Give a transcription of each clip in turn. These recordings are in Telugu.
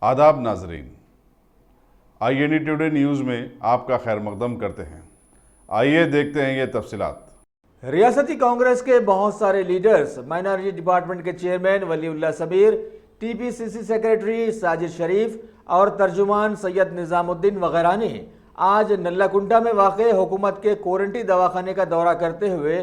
आदाब नाजरीन, INA टुडे न्यूज़ में आपका खैर मकदम करते हैं। आइए देखते हैं ये तफसीलात। रियासती कांग्रेस के बहुत सारे लीडर्स, माइनॉरिटी डिपार्टमेंट के chairman Waliullah Sabir, TPCC secretary Sajid Sharif और तर्जुमान सैयद निज़ामुद्दीन वगैरह ने आज नल्लाकुंटा में वाक़े हुकूमत के कोरेंटी दवाखाने का दौरा करते हुए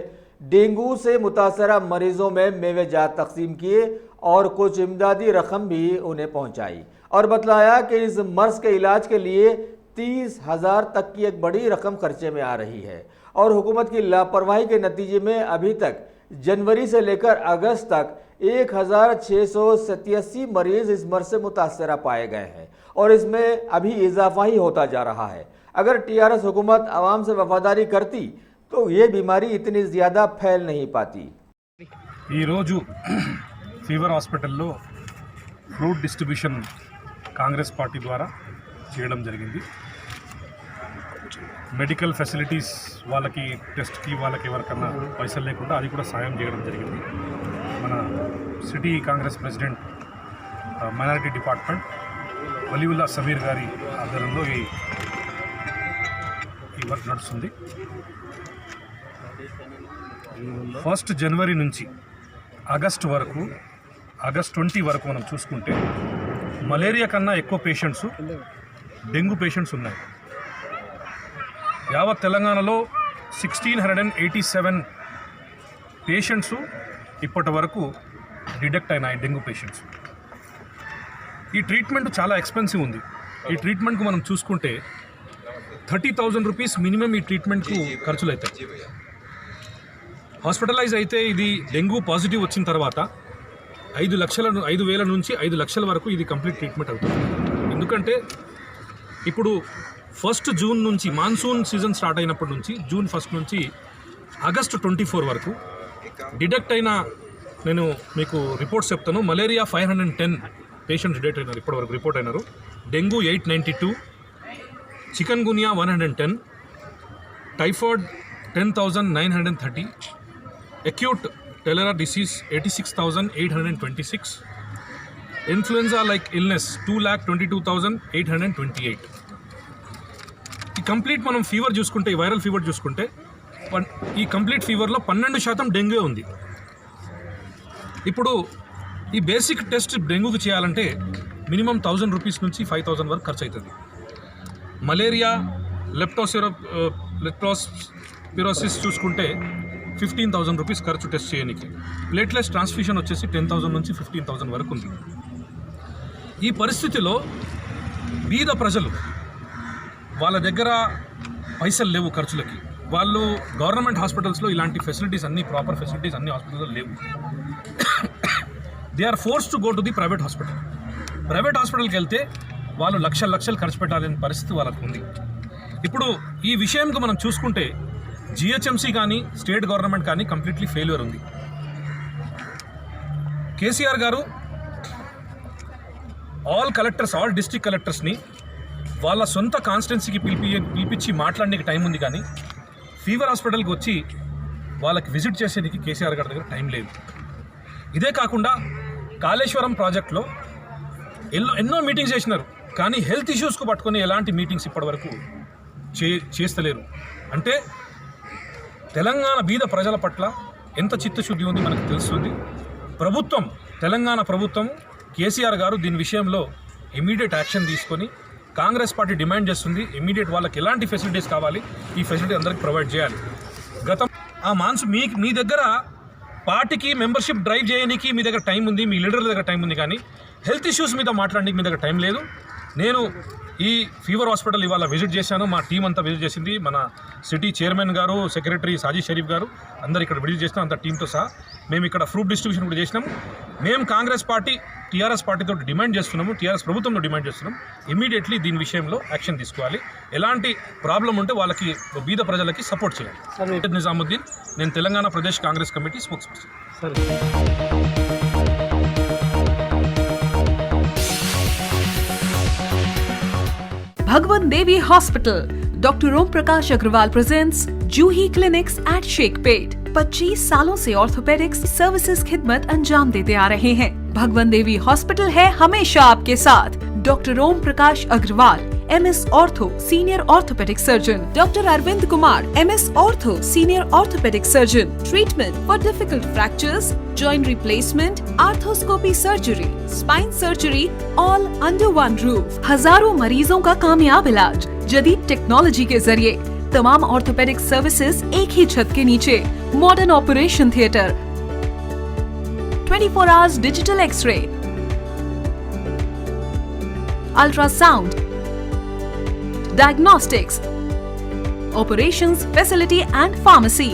डेंगू से मुतासरा मरीजों में मेवे जात तकसीम किए और कुछ इमदादी रकम भी उन्हें पहुंचाई और बतलाया कि इस मर्ज के इलाज के लिए 30,000 तक की एक बड़ी रकम खर्चे में आ रही है और हुकूमत की लापरवाही के नतीजे में अभी तक जनवरी से लेकर अगस्त तक 1,687 मरीज इस मर्ज से मुतासरा पाए गए हैं और इसमें अभी इजाफा ही होता जा रहा है। अगर TRS हुकूमत आवाम से वफादारी करती तो ये बीमारी इतनी ज़्यादा फैल नहीं पाती। ఫీవర్ హాస్పిటల్లో ఫ్రూట్ డిస్ట్రిబ్యూషన్ కాంగ్రెస్ పార్టీ ద్వారా చేయడం జరిగింది. మెడికల్ ఫెసిలిటీస్ వాళ్ళకి టెస్ట్కి వాళ్ళకి ఎవరికన్నా పైసలు లేకుండా అది కూడా సాయం చేయడం జరిగింది. మన city Congress president minority department Waliullah Sameer గారి ఆధ్వర్యంలో ఈ వర్క్ నడుస్తుంది. 1 జనవరి నుంచి ఆగస్ట్ 20 వరకు మనం చూసుకుంటే మలేరియా కన్నా ఎక్కువ పేషెంట్స్ డెంగ్యూ పేషెంట్స్ ఉన్నాయి. యావత్ తెలంగాణలో 1687 పేషెంట్స్ ఇప్పటి వరకు డిటెక్ట్ అయినాయి డెంగ్యూ పేషెంట్స్. ఈ ట్రీట్మెంట్ చాలా ఎక్స్పెన్సివ్ ఉంది. ఈ ట్రీట్మెంట్కు మనం చూసుకుంటే 30,000 రూపీస్ మినిమం ఈ ట్రీట్మెంట్కు ఖర్చులు అవుతాయి. హాస్పిటలైజ్ అయితే ఇది డెంగ్యూ పాజిటివ్ వచ్చిన తర్వాత 5,000 నుంచి 5 లక్షల వరకు ఇది కంప్లీట్ ట్రీట్మెంట్ అవుతుంది. ఎందుకంటే ఇప్పుడు 1 జూన్ నుంచి మాన్సూన్ సీజన్ స్టార్ట్ అయినప్పటి నుంచి జూన్ 1 నుంచి ఆగస్ట్ 24 వరకు డిటెక్ట్ అయిన, నేను మీకు రిపోర్ట్స్ చెప్తాను. మలేరియా 510 పేషెంట్స్ డిటెక్ట్ అయినారు, ఇప్పటివరకు రిపోర్ట్ అయినారు. Dengue 892, chikungunya 110, typhoid 10,930, acute cholera disease 86,826, influenza like illness 2,22,828. ఈ కంప్లీట్ మనం ఫీవర్ చూసుకుంటే, ఈ వైరల్ ఫీవర్ చూసుకుంటే ఈ కంప్లీట్ ఫీవర్లో 12% డెంగ్యూ ఉంది. ఇప్పుడు ఈ బేసిక్ టెస్ట్ డెంగ్యూకి చేయాలంటే మినిమం 1,000 రూపీస్ నుంచి 5,000 వరకు ఖర్చు అవుతుంది. మలేరియా లెప్టోస్పిరోసిస్ చూసుకుంటే 15,000 రూపీస్ ఖర్చు టెస్ట్ చేయడానికి. ప్లేట్లెస్ ట్రాన్స్ఫ్యూషన్ వచ్చేసి 10,000 నుంచి 15,000 వరకు ఉంది. ఈ పరిస్థితిలో బీద ప్రజలు వాళ్ళ దగ్గర పైసలు లేవు ఖర్చులకి. వాళ్ళు గవర్నమెంట్ హాస్పిటల్స్లో ఇలాంటి ఫెసిలిటీస్ అన్ని, ప్రాపర్ ఫెసిలిటీస్ అన్ని హాస్పిటల్లో లేవు. They are forced to go to the private hospital. Private హాస్పిటల్కి వెళ్తే వాళ్ళు లక్షలు ఖర్చు పెట్టాలనే పరిస్థితి వాళ్ళకు ఉంది. ఇప్పుడు ఈ విషయంకు మనం చూసుకుంటే GHMC కానీ స్టేట్ గవర్నమెంట్ కానీ కంప్లీట్లీ ఫెయిల్యూర్ ఉంది. కేసీఆర్ గారు ఆల్ డిస్ట్రిక్ట్ కలెక్టర్స్ని వాళ్ళ సొంత కాన్స్టిట్యున్సీకి పిలిపించి మాట్లాడడానికి టైం ఉంది, కానీ ఫీవర్ హాస్పిటల్కి వచ్చి వాళ్ళకి విజిట్ చేసేందుకు కేసీఆర్ గారి దగ్గర టైం లేదు. ఇదే కాకుండా కాళేశ్వరం ప్రాజెక్టులో ఎన్నో మీటింగ్స్ చేసినారు, కానీ హెల్త్ ఇష్యూస్కు పట్టుకొని ఎలాంటి మీటింగ్స్ ఇప్పటివరకు చేస్తలేరు. అంటే తెలంగాణ బీద ప్రజల పట్ల ఎంత చిత్తశుద్ధి ఉంది మనకు తెలుస్తుంది. తెలంగాణ ప్రభుత్వం కేసీఆర్ గారు దీని విషయంలో ఇమీడియట్ యాక్షన్ తీసుకొని, కాంగ్రెస్ పార్టీ డిమాండ్ చేస్తుంది ఇమీడియట్ వాళ్ళకి ఎలాంటి ఫెసిలిటీస్ కావాలి ఈ ఫెసిలిటీ అందరికీ ప్రొవైడ్ చేయాలి. మీ దగ్గర పార్టీకి మెంబర్షిప్ డ్రైవ్ చేయడానికి మీ దగ్గర టైం ఉంది, మీ లీడర్ల దగ్గర టైం ఉంది, కానీ హెల్త్ ఇష్యూస్ మీద మాట్లాడడానికి మీ దగ్గర టైం లేదు. నేను ఈ ఫీవర్ హాస్పిటల్ ఇవాళ విజిట్ చేశాను, మా టీం అంతా విజిట్ చేసింది. మన సిటీ చైర్మన్ గారు, సెక్రటరీ సాజిద్ షరీఫ్ గారు అందరు ఇక్కడ విజిట్ చేసినాం, అంత టీంతో సహా. మేము ఇక్కడ ఫ్రూట్ డిస్ట్రిబ్యూషన్ కూడా చేసినాము. మేము కాంగ్రెస్ పార్టీ TRS పార్టీతో డిమాండ్ చేస్తున్నాము, TRS ప్రభుత్వంలో డిమాండ్ చేస్తున్నాం ఇమీడియట్లీ దీని విషయంలో యాక్షన్ తీసుకోవాలి. ఎలాంటి ప్రాబ్లం ఉంటే వాళ్ళకి, బీద ప్రజలకి సపోర్ట్ చేయాలి. నిజాముద్దీన్, నేను Telangana Pradesh Congress committee spokes person. Bhagwan Devi Hospital, Dr. Om Prakash Agrawal presents Juhi Clinics at Sheikhpet. 25 सालों से ऑर्थोपेडिक्स सर्विसेज खिदमत अंजाम देते आ रहे हैं। भगवान देवी हॉस्पिटल है हमेशा आपके साथ। Dr. Om Prakash Agrawal, MS Ortho, Senior Orthopedic Surgeon. Dr. Arvind Kumar, MS Ortho, Senior Orthopedic Surgeon. Treatment for difficult fractures, joint replacement, arthroscopy surgery, spine surgery, all under one roof. हजारों मरीजों का कामयाब इलाज जदीद टेक्नोलॉजी के जरिए। तमाम ऑर्थोपेडिक सर्विसेज एक ही छत के नीचे। Modern operation theatre, 24 hours digital X-ray, ultrasound, diagnostics, operations facility and pharmacy.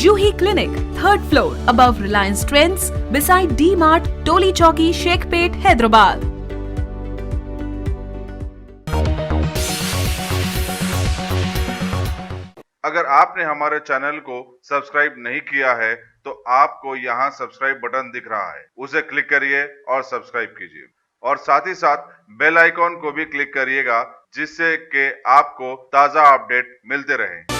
Juhi Clinic, 3rd floor, above Reliance Trends, beside D-Mart, Toli Chowki, Shekhpet, Hyderabad. अगर आपने हमारे चैनल को सब्सक्राइब नहीं किया है तो आपको यहाँ सब्सक्राइब बटन दिख रहा है, उसे क्लिक करिए और सब्सक्राइब कीजिए और साथ ही साथ बेल आइकॉन को भी क्लिक करिएगा जिससे कि आपको ताज़ा अपडेट मिलते रहें।